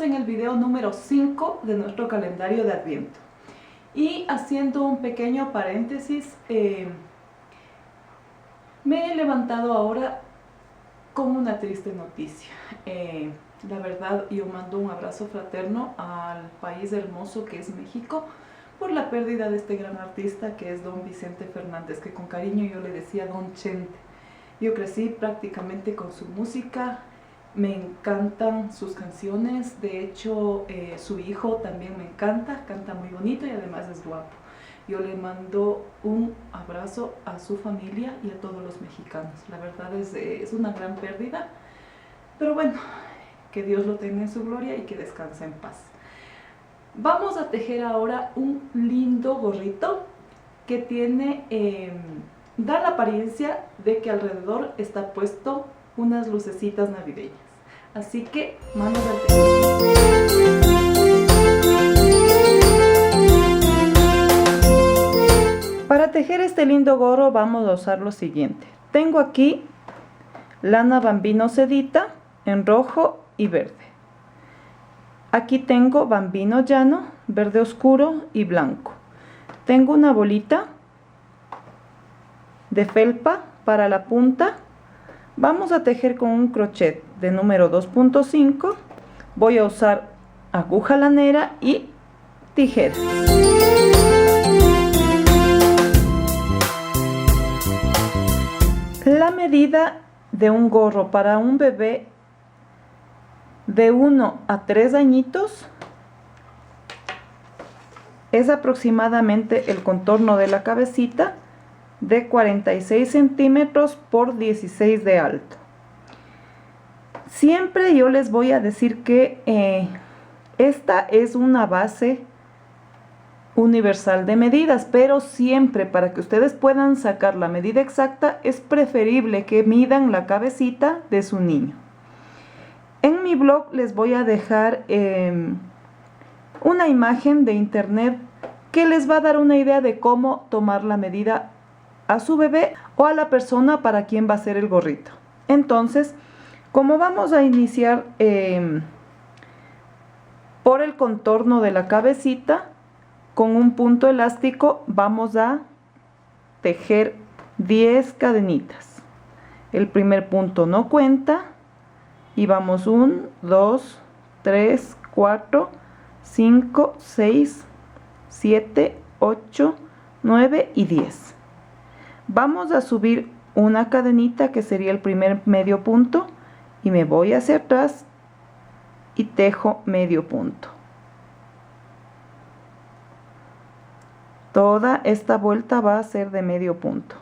en el video número 5 de nuestro calendario de Adviento. Y haciendo un pequeño paréntesis, me he levantado ahora con una triste noticia. La verdad, yo mando un abrazo fraterno al país hermoso que es México por la pérdida de este gran artista que es don Vicente Fernández, que con cariño yo le decía don Chente. Yo crecí prácticamente con su música, me encantan sus canciones, de hecho su hijo también me encanta, canta muy bonito y además es guapo. Yo le mando un abrazo a su familia y a todos los mexicanos. La verdad es una gran pérdida, pero bueno, que Dios lo tenga en su gloria y que descanse en paz. Vamos a tejer ahora un lindo gorrito que tiene, da la apariencia de que alrededor está puesto unas lucecitas navideñas. Así que manos al tejido. Para tejer este lindo gorro vamos a usar lo siguiente. Tengo aquí lana bambino sedita en rojo y verde. Aquí tengo bambino llano, verde oscuro y blanco. Tengo una bolita de felpa para la punta. Vamos a tejer con un crochet de número 2.5. Voy a usar aguja lanera y tijera. La medida de un gorro para un bebé de 1 a 3 añitos es aproximadamente el contorno de la cabecita de 46 centímetros por 16 de alto. Siempre yo les voy a decir que esta es una base universal de medidas, pero siempre para que ustedes puedan sacar la medida exacta es preferible que midan la cabecita de su niño. En mi blog les voy a dejar una imagen de internet que les va a dar una idea de cómo tomar la medida a su bebé o a la persona para quien va a ser el gorrito. Entonces, como vamos a iniciar por el contorno de la cabecita, con un punto elástico vamos a tejer 10 cadenitas. El primer punto no cuenta y vamos 1, 2, 3, 4, 5, 6, 7, 8, 9 y 10. Vamos a subir una cadenita que sería el primer medio punto y me voy hacia atrás y tejo medio punto. Toda esta vuelta va a ser de medio punto.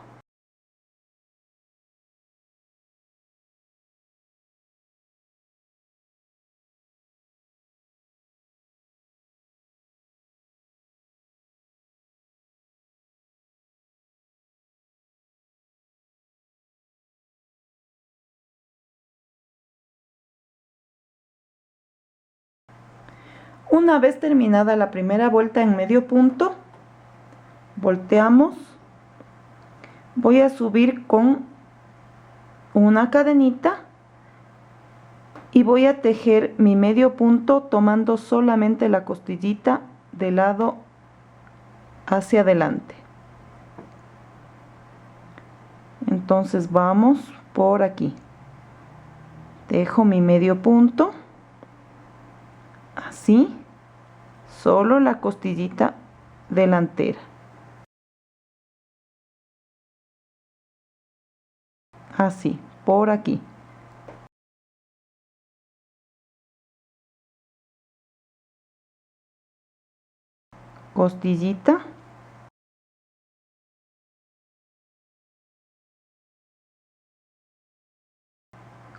Una vez terminada la primera vuelta en medio punto, volteamos, voy a subir con una cadenita y voy a tejer mi medio punto tomando solamente la costillita del lado hacia adelante. Entonces vamos por aquí, tejo mi medio punto, así, solo la costillita delantera. Así, por aquí. Costillita.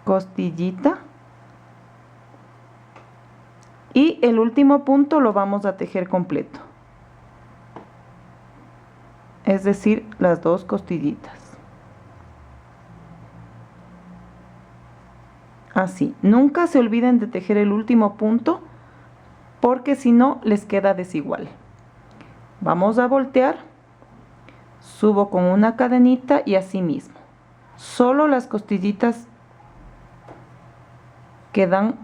Costillita. Y el último punto lo vamos a tejer completo. Es decir, las dos costillitas. Así, nunca se olviden de tejer el último punto porque si no les queda desigual. Vamos a voltear, subo con una cadenita y así mismo. Solo las costillitas quedan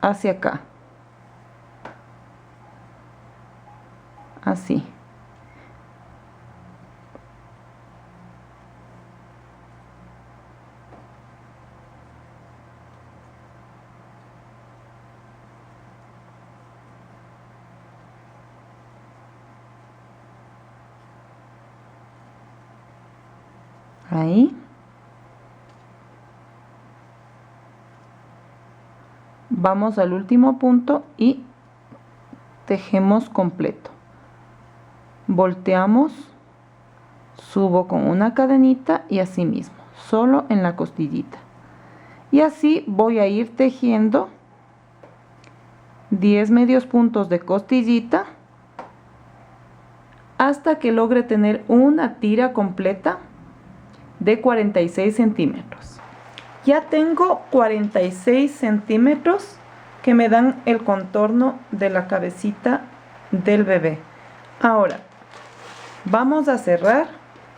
hacia acá. así. Ahí. Vamos al último punto y tejemos completo. Volteamos, subo con una cadenita y así mismo, solo en la costillita. Y así voy a ir tejiendo 10 medios puntos de costillita hasta que logre tener una tira completa de 46 centímetros. Ya tengo 46 centímetros que me dan el contorno de la cabecita del bebé. Ahora vamos a cerrar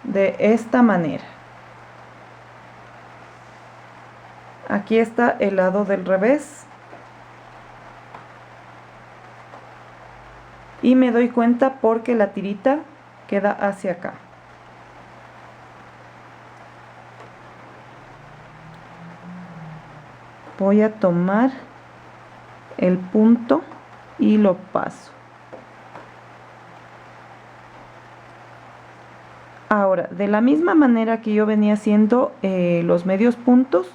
de esta manera. Aquí está el lado del revés. Y me doy cuenta porque la tirita queda hacia acá. Voy a tomar el punto y lo paso. Ahora, de la misma manera que yo venía haciendo los medios puntos,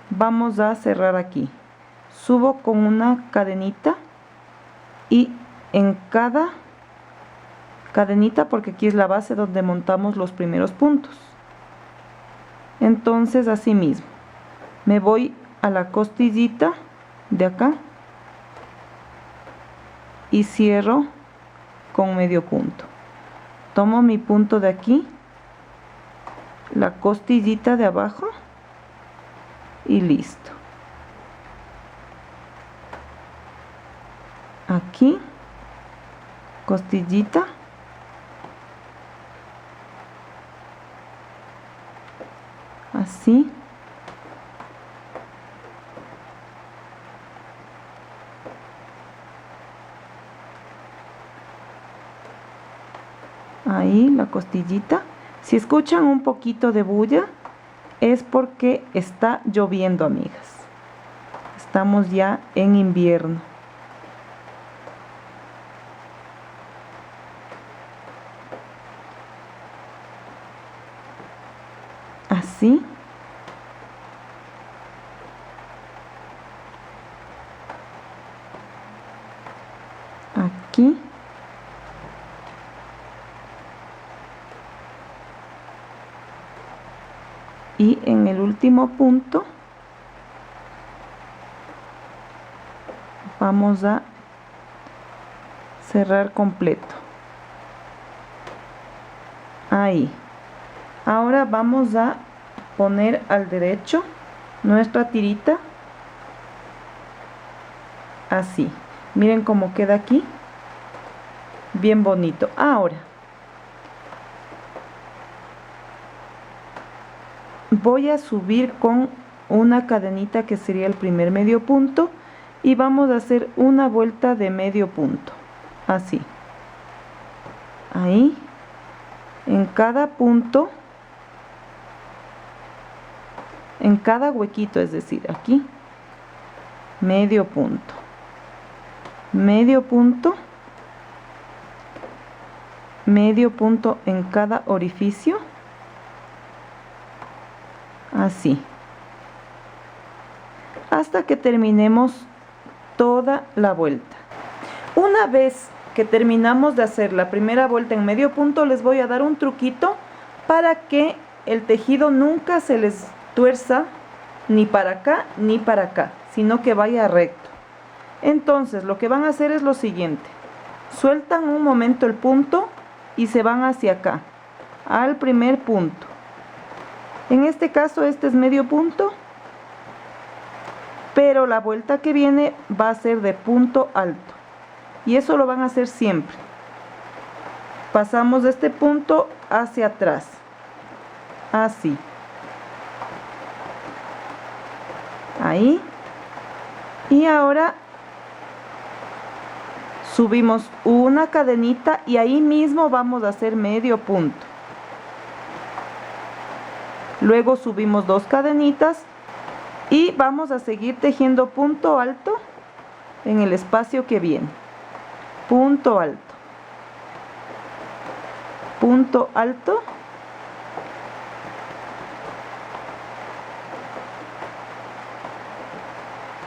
vamos a cerrar aquí. Subo con una cadenita y en cada cadenita, porque aquí es la base donde montamos los primeros puntos. Entonces, así mismo, me voy a la costillita de acá y cierro con medio punto. Tomo mi punto de aquí, la costillita de abajo y listo. Aquí, costillita, así. Ahí la costillita. Si escuchan un poquito de bulla es porque está lloviendo, amigas. Estamos ya en invierno. Así. Aquí. Y en el último punto vamos a cerrar completo. Ahí. Ahora vamos a poner al derecho nuestra tirita. Así. Miren cómo queda aquí. Bien bonito. Ahora voy a subir con una cadenita que sería el primer medio punto y vamos a hacer una vuelta de medio punto, así. Ahí, en cada punto, en cada huequito, es decir, aquí, medio punto, medio punto, medio punto en cada orificio. Así, hasta que terminemos toda la vuelta. Una vez que terminamos de hacer la primera vuelta en medio punto, les voy a dar un truquito para que el tejido nunca se les tuerza ni para acá ni para acá, sino que vaya recto. Entonces lo que van a hacer es lo siguiente: sueltan un momento el punto y se van hacia acá, al primer punto. En este caso este es medio punto, pero la vuelta que viene va a ser de punto alto. Y eso lo van a hacer siempre. Pasamos de este punto hacia atrás. Así. Ahí. Y ahora subimos una cadenita y ahí mismo vamos a hacer medio punto. Luego subimos 2 cadenitas y vamos a seguir tejiendo punto alto en el espacio que viene. Punto alto, punto alto,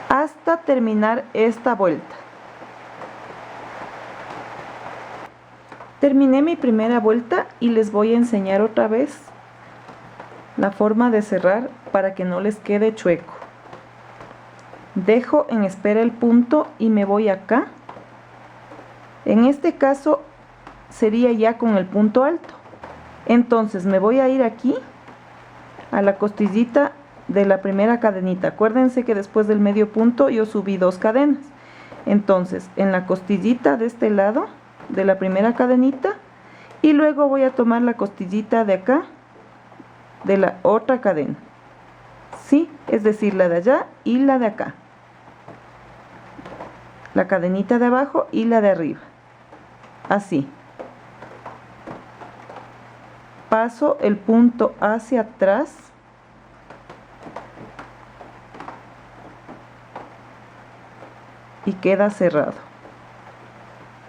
hasta terminar esta vuelta. Terminé mi primera vuelta y les voy a enseñar otra vez la forma de cerrar para que no les quede chueco. Dejo en espera el punto y me voy acá. En este caso sería ya con el punto alto. Entonces me voy a ir aquí a la costillita de la primera cadenita. Acuérdense que después del medio punto yo subí 2 cadenas. Entonces en la costillita de este lado de la primera cadenita y luego voy a tomar la costillita de acá de la otra cadena. Sí, es decir, la de allá y la de acá. La cadenita de abajo y la de arriba. Así. Paso el punto hacia atrás. Y queda cerrado.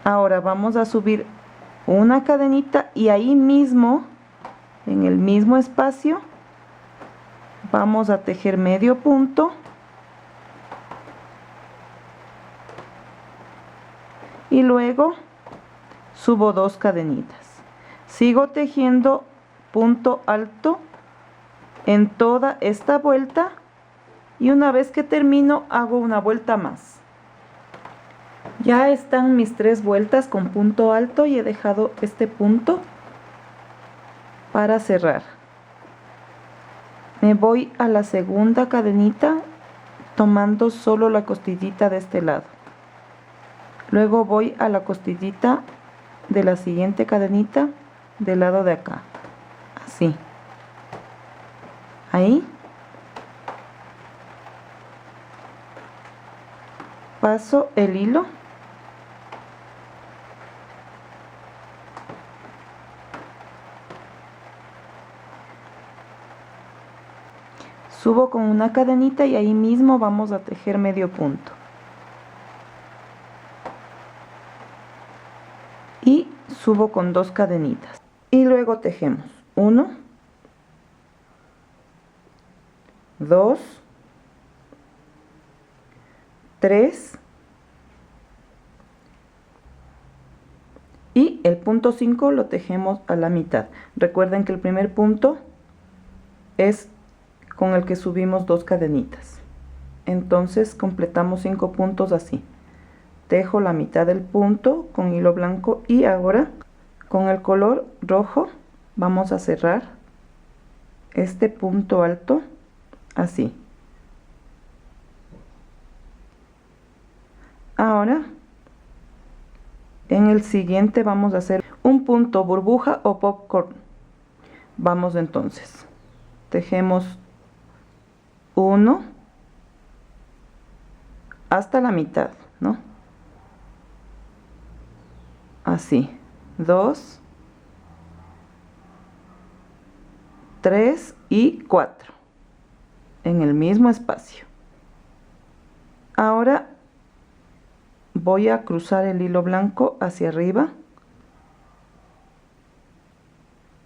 Ahora vamos a subir una cadenita y ahí mismo, en el mismo espacio, vamos a tejer medio punto. Y luego subo 2 cadenitas. Sigo tejiendo punto alto en toda esta vuelta y una vez que termino hago una vuelta más. Ya están mis 3 vueltas con punto alto y he dejado este punto para cerrar. Me voy a la segunda cadenita tomando solo la costillita de este lado. Luego voy a la costillita de la siguiente cadenita del lado de acá. Así. Ahí. Paso el hilo. Subo con una cadenita y ahí mismo vamos a tejer medio punto. Y subo con 2 cadenitas. Y luego tejemos 1, 2, 3 y el punto 5 lo tejemos a la mitad. Recuerden que el primer punto es con el que subimos 2 cadenitas. Entonces completamos 5 puntos así. Tejo la mitad del punto con hilo blanco y ahora con el color rojo vamos a cerrar este punto alto así. Ahora en el siguiente vamos a hacer un punto burbuja o popcorn. Vamos entonces, tejemos 1 hasta la mitad, ¿no? Así, 2, 3 y 4 en el mismo espacio. Ahora voy a cruzar el hilo blanco hacia arriba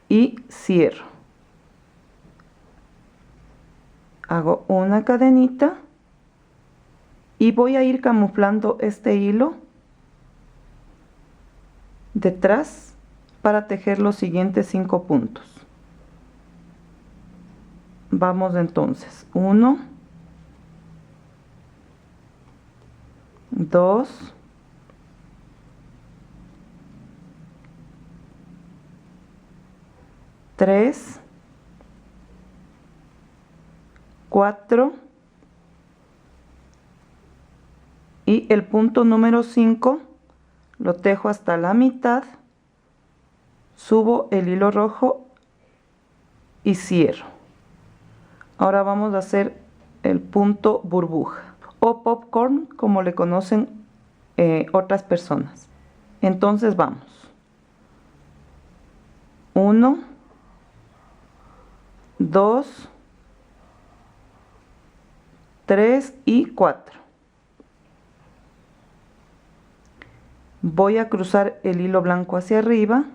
y cierro. Hago una cadenita y voy a ir camuflando este hilo detrás para tejer los siguientes 5 puntos. Vamos entonces, 1, 2, 3, 4 y el punto número 5 lo tejo hasta la mitad, subo el hilo rojo y cierro. Ahora vamos a hacer el punto burbuja o popcorn, como le conocen otras personas. Entonces vamos. 1, 2, 3 y 4. Voy a cruzar el hilo blanco hacia arriba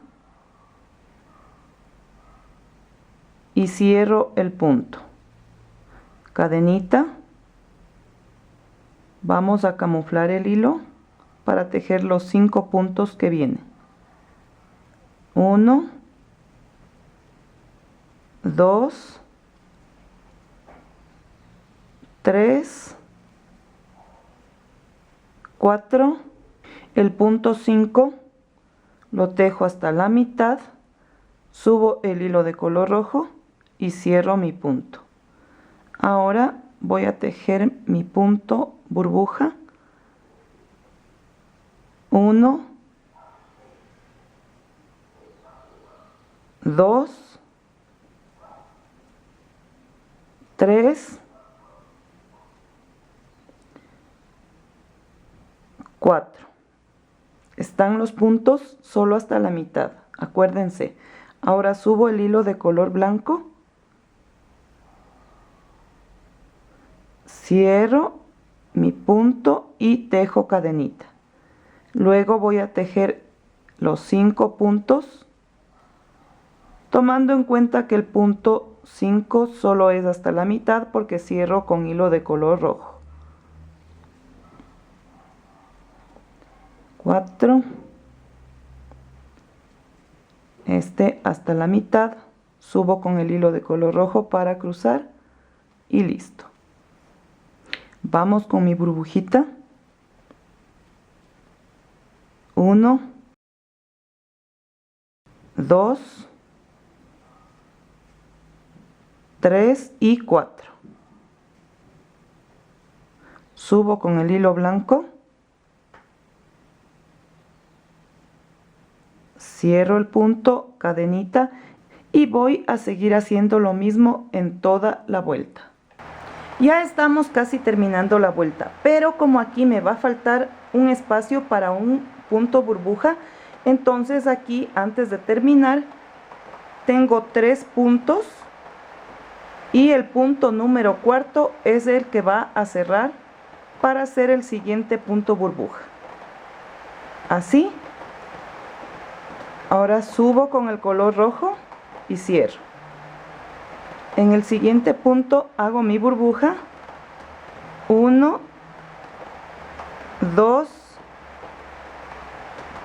y cierro el punto. Cadenita. Vamos a camuflar el hilo para tejer los 5 puntos que vienen. 1, 2, 3, 4. El punto 5 lo tejo hasta la mitad, subo el hilo de color rojo y cierro mi punto. Ahora voy a tejer mi punto burbuja. 1, 2, 3, 4. Están los puntos solo hasta la mitad, acuérdense. Ahora subo el hilo de color blanco, cierro mi punto y tejo cadenita. Luego voy a tejer los 5 puntos, tomando en cuenta que el punto 5 solo es hasta la mitad porque cierro con hilo de color rojo. 4, hasta la mitad, subo con el hilo de color rojo para cruzar y listo. Vamos con mi burbujita. 1, 2, 3 y 4. Subo con el hilo blanco. Cierro el punto, cadenita, y voy a seguir haciendo lo mismo en toda la vuelta. Ya estamos casi terminando la vuelta, pero como aquí me va a faltar un espacio para un punto burbuja, entonces aquí antes de terminar tengo 3 puntos y el punto número 4 es el que va a cerrar para hacer el siguiente punto burbuja. Así. Ahora subo con el color rojo y cierro. En el siguiente punto hago mi burbuja. 1, 2,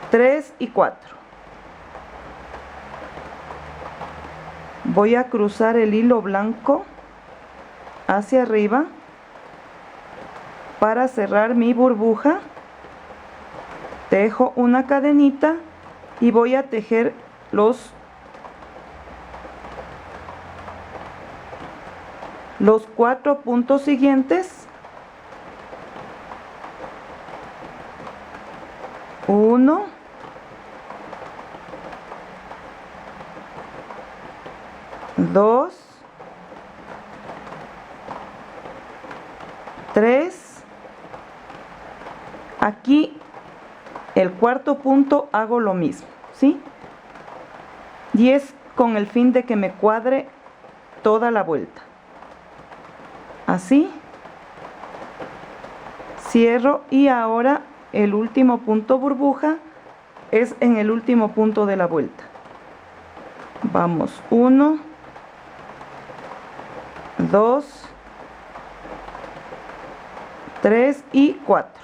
3 y 4. Voy a cruzar el hilo blanco hacia arriba para cerrar mi burbuja. Tejo una cadenita y voy a tejer los 4 puntos siguientes. 1, 2, 3. Aquí el cuarto punto hago lo mismo, ¿sí? Y es con el fin de que me cuadre toda la vuelta. Así. Cierro y ahora el último punto burbuja es en el último punto de la vuelta. Vamos, 1, 2, 3 y 4.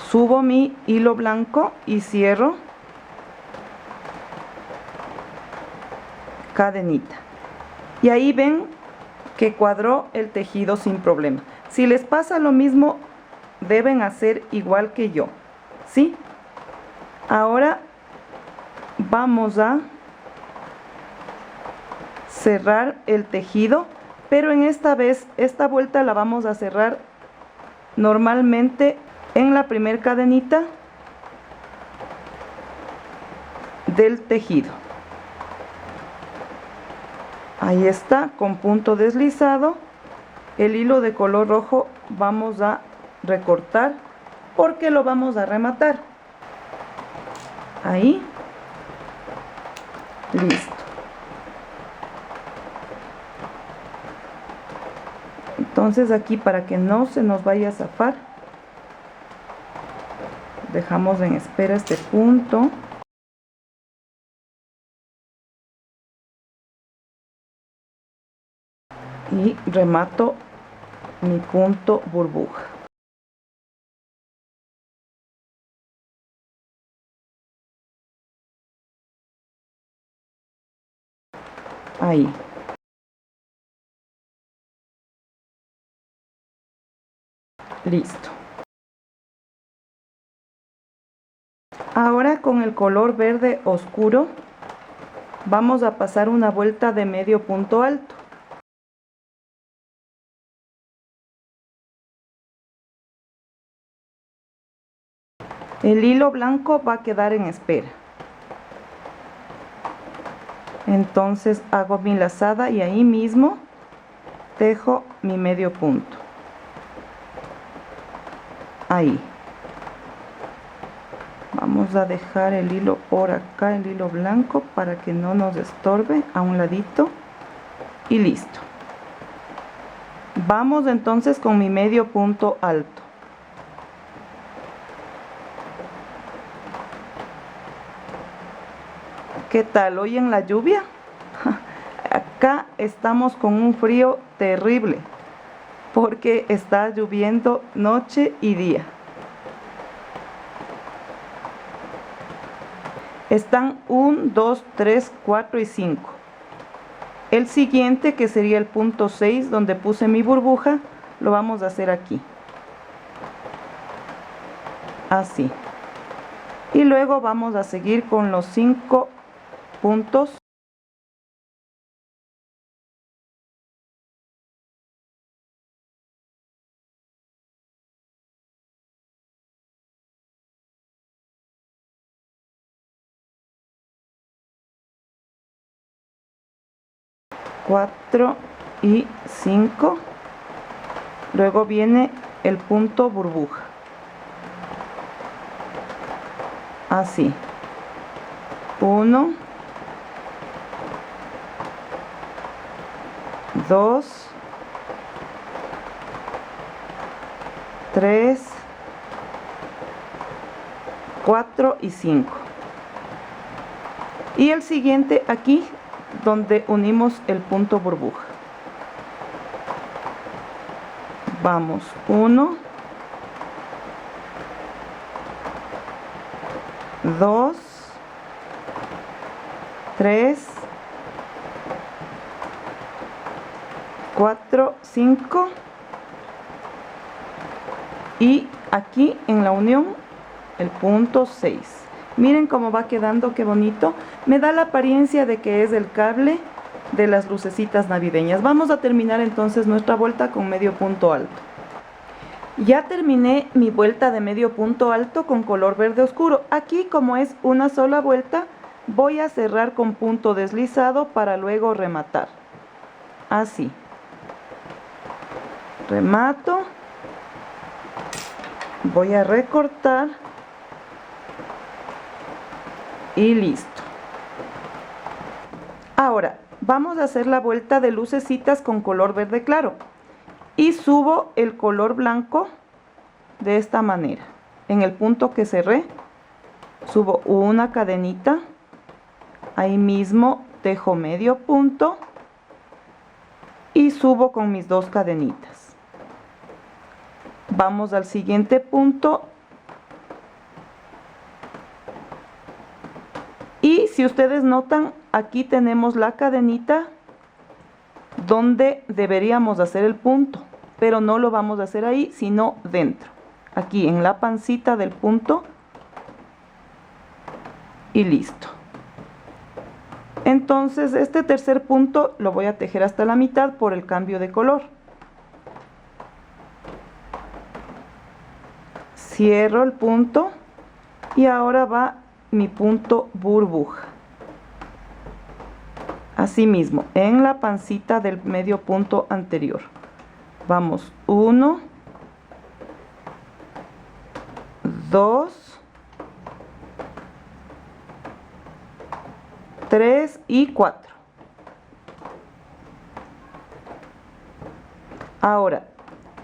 Subo mi hilo blanco y cierro cadenita. Y ahí ven que cuadró el tejido sin problema. Si les pasa lo mismo, deben hacer igual que yo, ¿sí? Ahora vamos a cerrar el tejido, pero en esta vez, esta vuelta la vamos a cerrar normalmente en la primera cadenita del tejido. Ahí está, con punto deslizado. El hilo de color rojo vamos a recortar porque lo vamos a rematar. Ahí. Listo. Entonces aquí, para que no se nos vaya a zafar, dejamos en espera este punto. Y remato mi punto burbuja. Ahí. Listo. Ahora con el color verde oscuro vamos a pasar una vuelta de medio punto alto. El hilo blanco va a quedar en espera. Entonces hago mi lazada y ahí mismo tejo mi medio punto. Ahí. Vamos a dejar el hilo por acá, el hilo blanco, para que no nos estorbe, a un ladito. Y listo. Vamos entonces con mi medio punto alto. ¿Qué tal? ¿Hoy en la lluvia? Acá estamos con un frío terrible porque está lloviendo noche y día. Están 1, 2, 3, 4 y 5. El siguiente, que sería el punto 6, donde puse mi burbuja, lo vamos a hacer aquí. Así. Y luego vamos a seguir con los 5 puntos. Cuatro y 5. Luego viene el punto burbuja. Así. 1, 2, 3, 4 y 5. Y el siguiente aquí, donde unimos el punto burbuja. Vamos, 1, 2, 3, 4, 5 y aquí en la unión el punto 6. Miren cómo va quedando, qué bonito. Me da la apariencia de que es el cable de las lucecitas navideñas. Vamos a terminar entonces nuestra vuelta con medio punto alto. Ya terminé mi vuelta de medio punto alto con color verde oscuro. Aquí, como es una sola vuelta, voy a cerrar con punto deslizado para luego rematar. Así. Remato. Voy a recortar. Y listo. Ahora, vamos a hacer la vuelta de lucecitas con color verde claro. Y subo el color blanco de esta manera. En el punto que cerré, subo una cadenita. Ahí mismo tejo medio punto. Y subo con mis 2 cadenitas. Vamos al siguiente punto. Y si ustedes notan, aquí tenemos la cadenita donde deberíamos hacer el punto, pero no lo vamos a hacer ahí, sino dentro, aquí en la pancita del punto. Y listo. Entonces este tercer punto lo voy a tejer hasta la mitad por el cambio de color. Cierro el punto y ahora va mi punto burbuja. Asimismo, en la pancita del medio punto anterior. Vamos 1, 2, 3 y 4. Ahora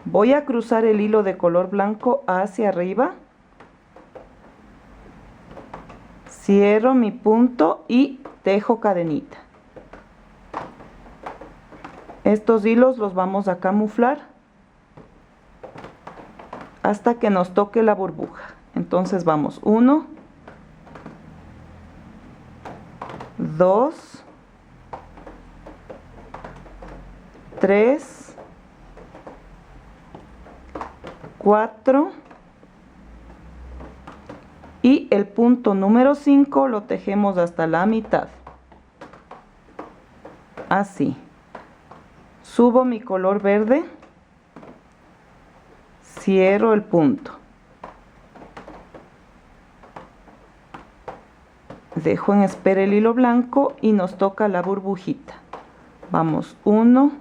voy a cruzar el hilo de color blanco hacia arriba, cierro mi punto y tejo cadenita. Estos hilos los vamos a camuflar hasta que nos toque la burbuja. Entonces vamos 1, 2, 3, 4 y el punto número 5 lo tejemos hasta la mitad. Así. Subo mi color verde, cierro el punto, dejo en espera el hilo blanco y nos toca la burbujita. Vamos 1,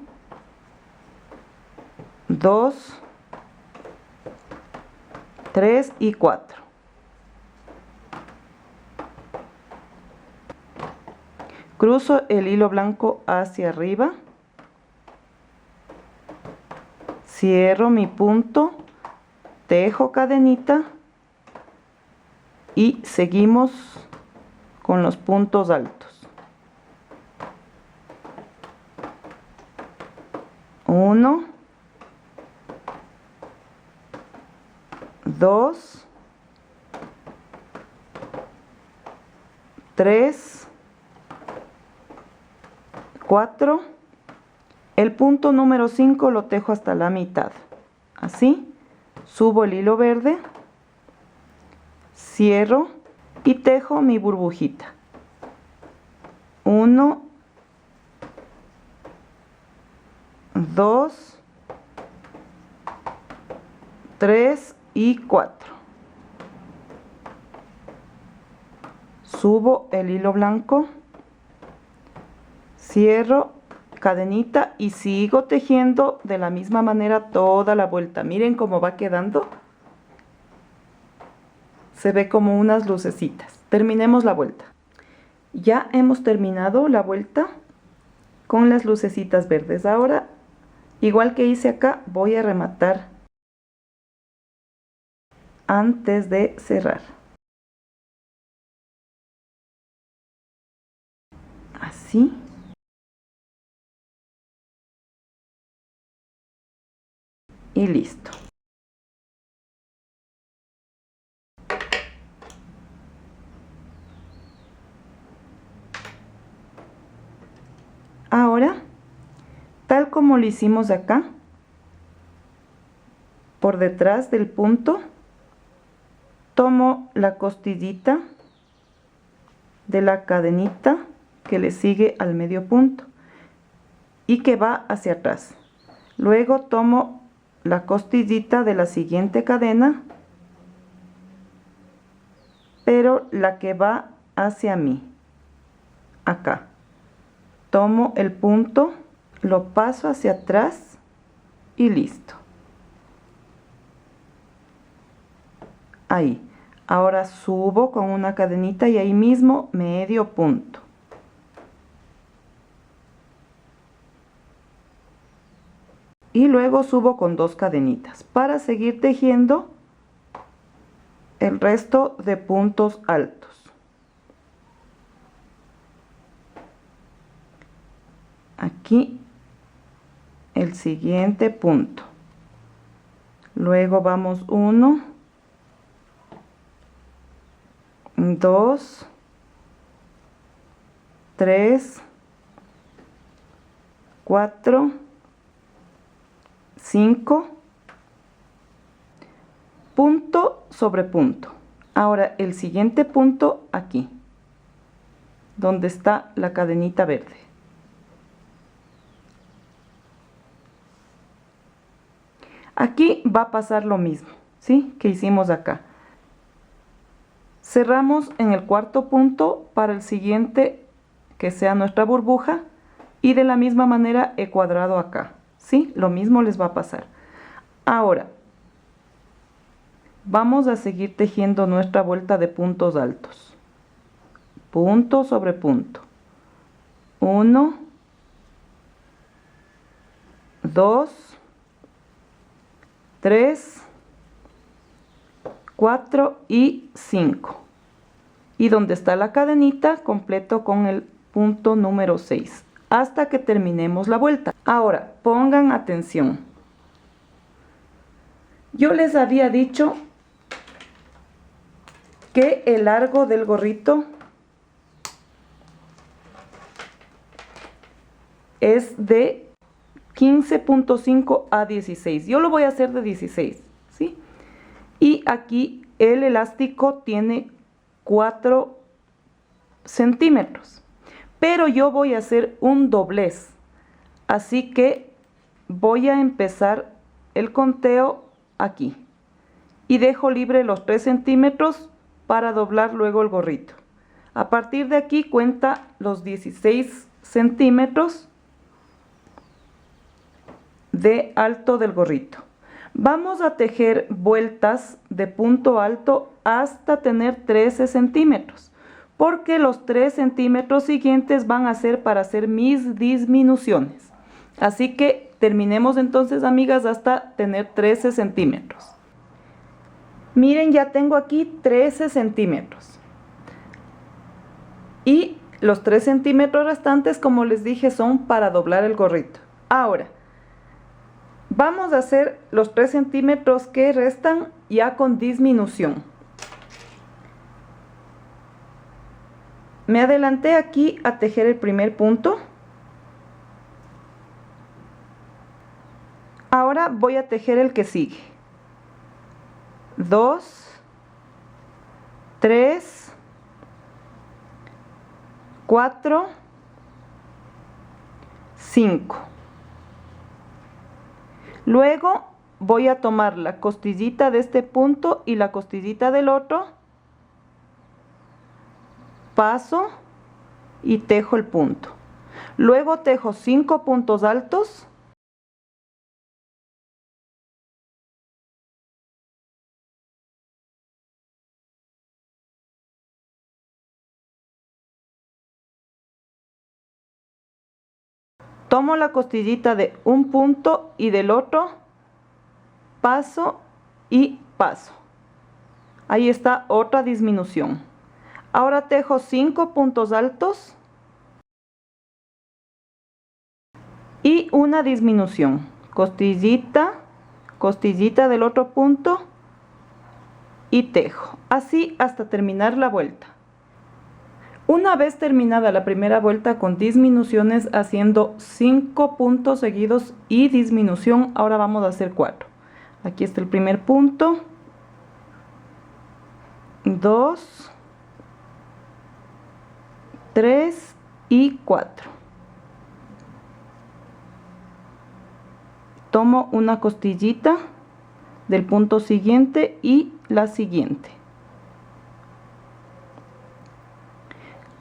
2, 3 y 4. Cruzo el hilo blanco hacia arriba, cierro mi punto, tejo cadenita y seguimos con los puntos altos. 1, 2, 3, 4. El punto número 5 lo tejo hasta la mitad. Así, subo el hilo verde, cierro y tejo mi burbujita. 1, 2, 3 y 4. Subo el hilo blanco, cierro cadenita y sigo tejiendo de la misma manera toda la vuelta. Miren cómo va quedando. Se ve como unas lucecitas. Terminemos la vuelta. Ya hemos terminado la vuelta con las lucecitas verdes. Ahora, igual que hice acá, voy a rematar antes de cerrar. Así. Y listo. Ahora, tal como lo hicimos acá, por detrás del punto, tomo la costillita de la cadenita que le sigue al medio punto y que va hacia atrás. Luego tomo la costillita de la siguiente cadena, pero la que va hacia mí, acá. Tomo el punto, lo paso hacia atrás y listo. Ahí. Ahora subo con una cadenita y ahí mismo medio punto. Y luego subo con 2 cadenitas para seguir tejiendo el resto de puntos altos. Aquí el siguiente punto. Luego vamos 1, 2, 3, 4, 5, punto sobre punto. Ahora el siguiente punto aquí, donde está la cadenita verde. Aquí va a pasar lo mismo, ¿sí? Que hicimos acá. Cerramos en el cuarto punto para el siguiente que sea nuestra burbuja Y de la misma manera he cuadrado acá, ¿sí? Lo mismo les va a pasar. Ahora, vamos a seguir tejiendo nuestra vuelta de puntos altos. Punto sobre punto. 1, 2, 3, 4 y 5. Y donde está la cadenita, completo con el punto número 6. Hasta que terminemos la vuelta. Ahora, pongan atención. Yo les había dicho que el largo del gorrito es de 15.5 a 16. Yo lo voy a hacer de 16, ¿sí? Y aquí el elástico tiene 4 centímetros. Pero yo voy a hacer un doblez, así que voy a empezar el conteo aquí y dejo libre los 3 centímetros para doblar luego el gorrito. A partir de aquí cuenta los 16 centímetros de alto del gorrito. Vamos a tejer vueltas de punto alto hasta tener 13 centímetros. Porque los 3 centímetros siguientes van a ser para hacer mis disminuciones. Así que terminemos entonces, amigas, hasta tener 13 centímetros. Miren, ya tengo aquí 13 centímetros. Y los 3 centímetros restantes, como les dije, son para doblar el gorrito. Ahora, vamos a hacer los 3 centímetros que restan ya con disminución. Me adelanté aquí a tejer el primer punto. Ahora voy a tejer el que sigue. 2, 3, 4, 5. Luego voy a tomar la costillita de este punto y la costillita del otro. Paso y tejo el punto. Luego tejo 5 puntos altos. Tomo la costillita de un punto y del otro. Paso y paso. Ahí está otra disminución. Ahora tejo 5 puntos altos y una disminución. Costillita, costillita del otro punto y tejo. Así hasta terminar la vuelta. Una vez terminada la primera vuelta con disminuciones, haciendo 5 puntos seguidos y disminución, ahora vamos a hacer 4. Aquí está el primer punto. 2, 3 y 4. Tomo una costillita del punto siguiente y la siguiente.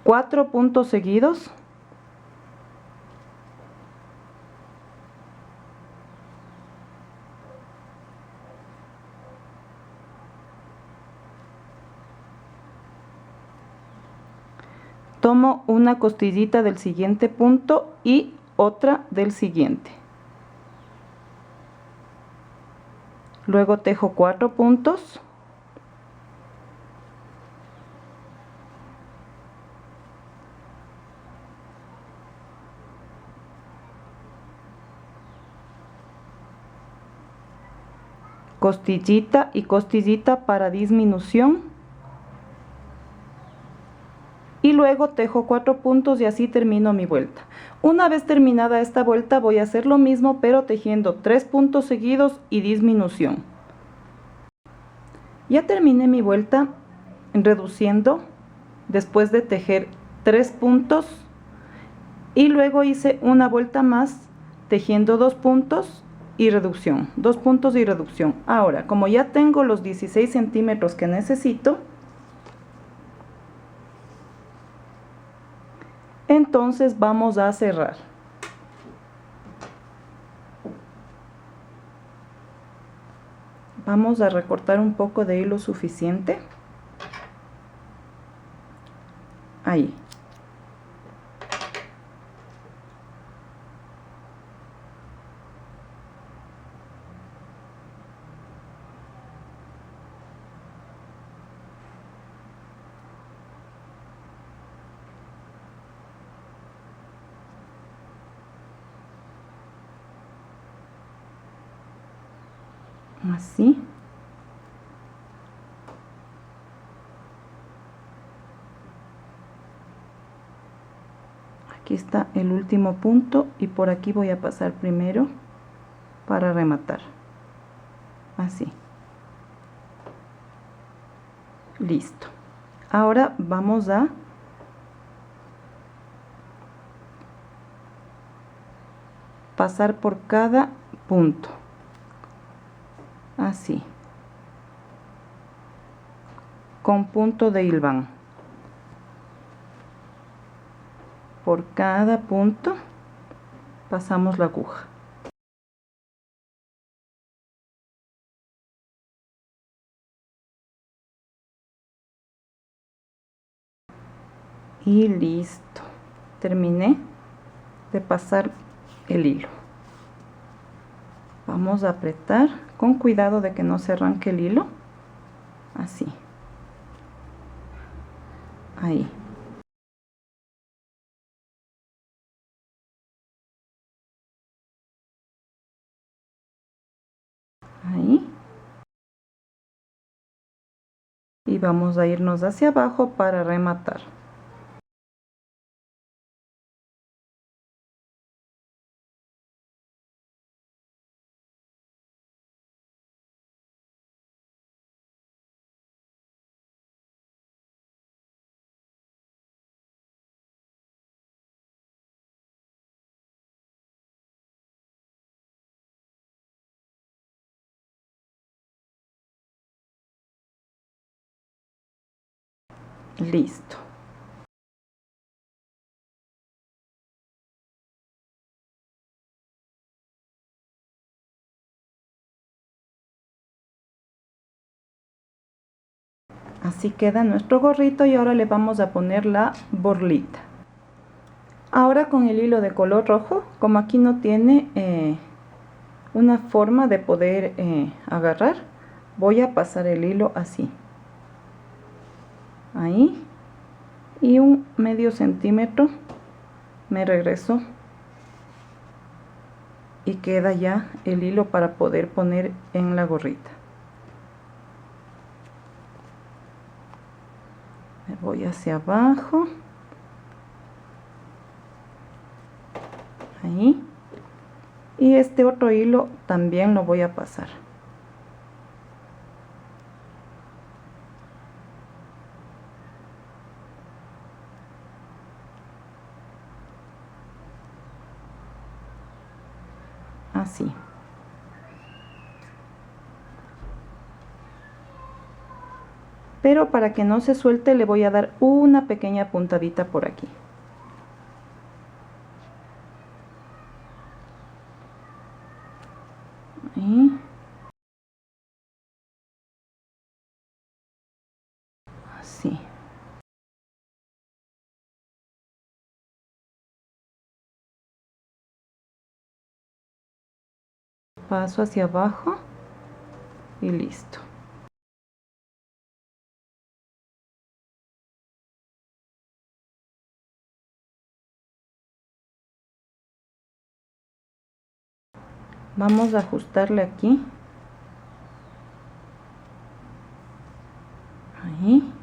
4 puntos seguidos. Tomo una costillita del siguiente punto y otra del siguiente. Luego tejo 4 puntos. Costillita y costillita para disminución. Y luego tejo 4 puntos y así termino mi vuelta. Una vez terminada esta vuelta voy a hacer lo mismo, pero tejiendo 3 puntos seguidos y disminución. Ya terminé mi vuelta reduciendo después de tejer 3 puntos y luego hice una vuelta más tejiendo 2 puntos y reducción, 2 puntos y reducción. Ahora, como ya tengo los 16 centímetros que necesito, entonces vamos a cerrar. Vamos a recortar un poco de hilo suficiente. Ahí. Así. Aquí está el último punto y por aquí voy a pasar primero para rematar. Así. Listo. Ahora vamos a pasar por cada punto. Así. Con punto de hilván. Por cada punto pasamos la aguja. Y listo. Terminé de pasar el hilo. Vamos a apretar con cuidado de que no se arranque el hilo. Así. Ahí. Ahí. Y vamos a irnos hacia abajo para rematar. Listo. Así queda nuestro gorrito y ahora le vamos a poner la borlita. Ahora con el hilo de color rojo, como aquí no tiene una forma de poder agarrar, voy a pasar el hilo así. Ahí. Y un medio centímetro me regreso. Y queda ya el hilo para poder poner en la gorrita. Me voy hacia abajo. Ahí. Y este otro hilo también lo voy a pasar. Así. Pero para que no se suelte le voy a dar una pequeña puntadita por aquí. Ahí. Así. Paso hacia abajo y listo. Vamos a ajustarle aquí. Ahí.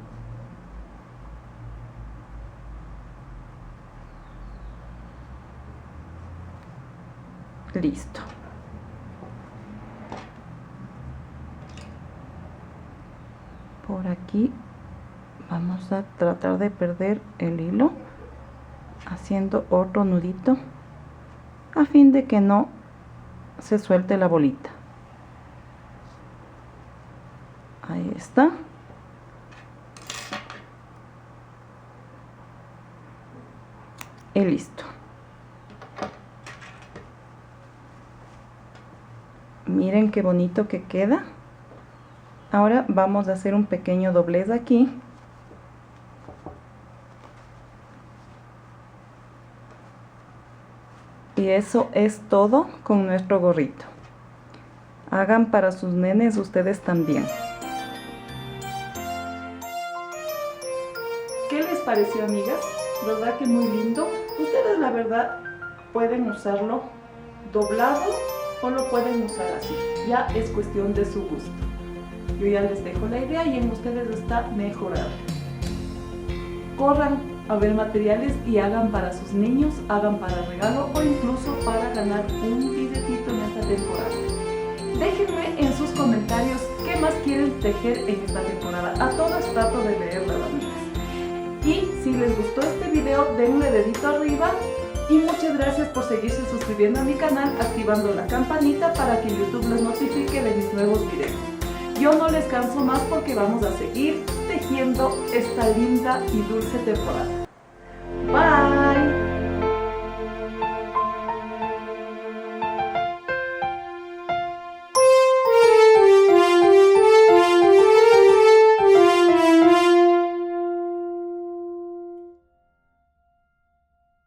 Listo. Por aquí vamos a tratar de perder el hilo haciendo otro nudito a fin de que no se suelte la bolita. Ahí está. Y listo. Miren qué bonito que queda. Ahora vamos a hacer un pequeño doblez aquí. Y eso es todo con nuestro gorrito. Hagan para sus nenes ustedes también. ¿Qué les pareció, amigas? ¿Verdad que muy lindo? Ustedes la verdad pueden usarlo doblado o lo pueden usar así. Ya es cuestión de su gusto. Yo ya les dejo la idea y en ustedes está mejorable. Corran a ver materiales y hagan para sus niños, hagan para regalo o incluso para ganar un billetito en esta temporada. Déjenme en sus comentarios qué más quieren tejer en esta temporada. A todas trato de leerlas, amigas. Y si les gustó este video, denle dedito arriba. Y muchas gracias por seguirse suscribiendo a mi canal, activando la campanita para que YouTube les notifique de mis nuevos videos. Yo no les canso más porque vamos a seguir tejiendo esta linda y dulce temporada. Bye.